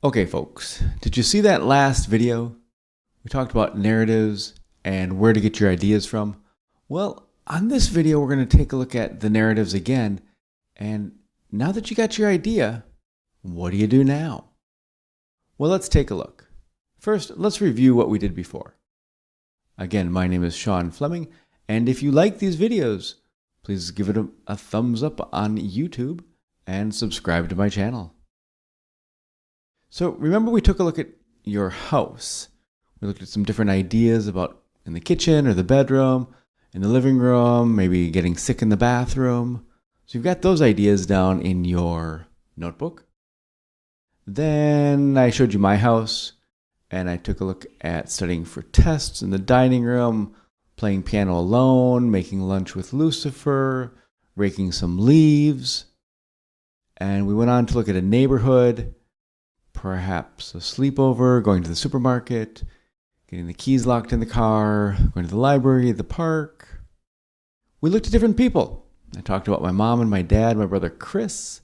Okay, folks, did you see that last video? We talked about narratives and where to get your ideas from. Well, on this video, we're going to take a look at the narratives again. And now that you got your idea, what do you do now? Well, let's take a look. First, let's review what we did before. Again, my name is Sean Fleming, and if you like these videos, please give it a thumbs up on YouTube and subscribe to my channel. So remember we took a look at your house. We looked at some different ideas about in the kitchen or the bedroom, in the living room, maybe getting sick in the bathroom. So you've got those ideas down in your notebook. Then I showed you my house, and I took a look at studying for tests in the dining room, playing piano alone, making lunch with Lucifer, raking some leaves. And we went on to look at a neighborhood, perhaps a sleepover, going to the supermarket, getting the keys locked in the car, going to the library, the park. We looked at different people. I talked about my mom and my dad, my brother Chris,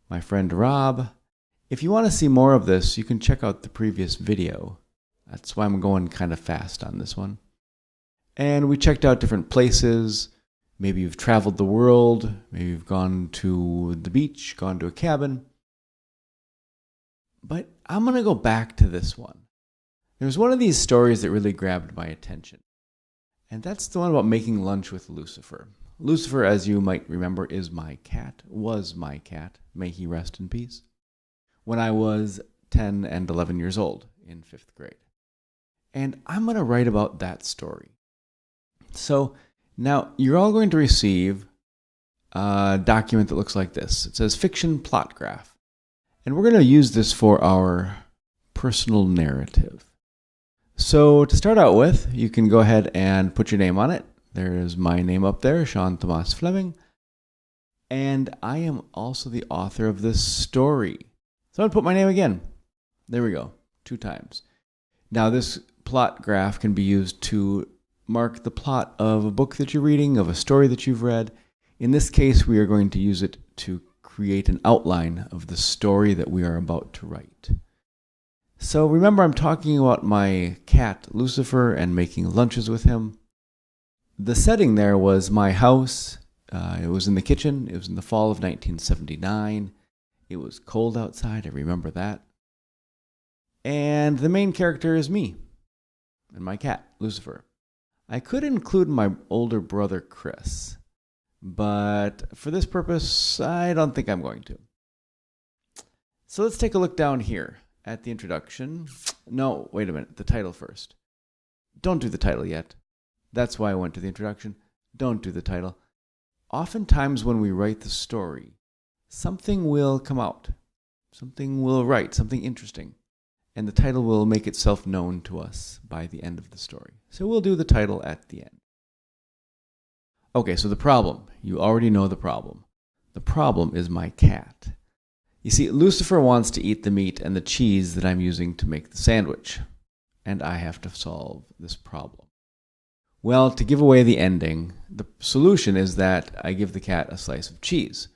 my friend Rob. If you want to see more of this, you can check out the previous video. That's why I'm going kind of fast on this one. And we checked out different places. Maybe you've traveled the world. Maybe you've gone to the beach, gone to a cabin. But I'm going to go back to this one. There's one of these stories that really grabbed my attention. And that's the one about making lunch with Lucifer. Lucifer, as you might remember, is my cat, was my cat. May he rest in peace. When I was 10 and 11 years old in 5th grade. And I'm going to write about that story. So now you're all going to receive a document that looks like this. It says Fiction Plot Graph. And we're going to use this for our personal narrative. So to start out with, you can go ahead and put your name on it. There's my name up there, Sean Thomas Fleming. And I am also the author of this story. So I'm going to put my name again. There we go, 2 times. Now this plot graph can be used to mark the plot of a book that you're reading, of a story that you've read. In this case, we are going to use it to create an outline of the story that we are about to write. So remember, I'm talking about my cat, Lucifer, and making lunches with him. The setting there was my house. It was in the kitchen. It was in the fall of 1979. It was cold outside. I remember that. And the main character is me and my cat, Lucifer. I could include my older brother, Chris. But for this purpose, I don't think I'm going to. So let's take a look down here at the introduction. No, wait a minute, the title first. Don't do the title yet. That's why I went to the introduction. Don't do the title. Oftentimes when we write the story, something will come out. Something will write, something interesting. And the title will make itself known to us by the end of the story. So we'll do the title at the end. Okay, so the problem. You already know the problem. The problem is my cat. You see, Lucifer wants to eat the meat and the cheese that I'm using to make the sandwich. And I have to solve this problem. Well, to give away the ending, the solution is that I give the cat a slice of cheese.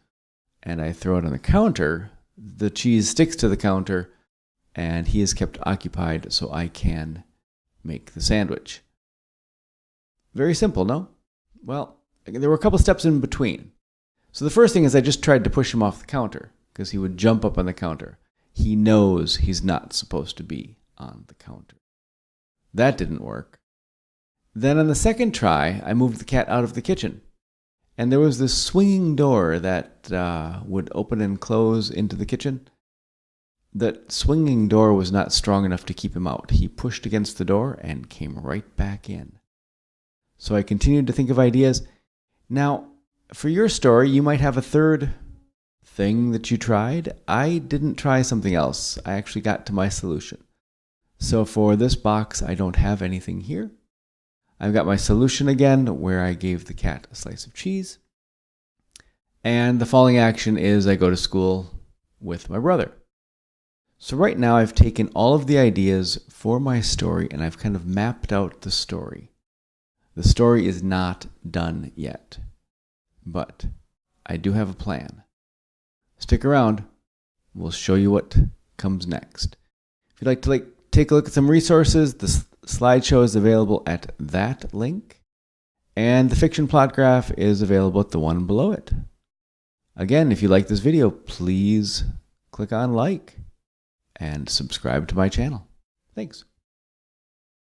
And I throw it on the counter. The cheese sticks to the counter. And he is kept occupied so I can make the sandwich. Very simple, no? Well, there were a couple steps in between. So the first thing is I just tried to push him off the counter because he would jump up on the counter. He knows he's not supposed to be on the counter. That didn't work. Then on the second try, I moved the cat out of the kitchen. And there was this swinging door that would open and close into the kitchen. That swinging door was not strong enough to keep him out. He pushed against the door and came right back in. So I continued to think of ideas. Now, for your story, you might have a third thing that you tried. I didn't try something else. I actually got to my solution. So for this box, I don't have anything here. I've got my solution again, where I gave the cat a slice of cheese. And the following action is I go to school with my brother. So right now I've taken all of the ideas for my story and I've kind of mapped out the story. The story is not done yet, but I do have a plan. Stick around. We'll show you what comes next. If you'd like to take a look at some resources, the slideshow is available at that link, and the fiction plot graph is available at the one below it. Again, if you like this video, please click on like and subscribe to my channel. Thanks.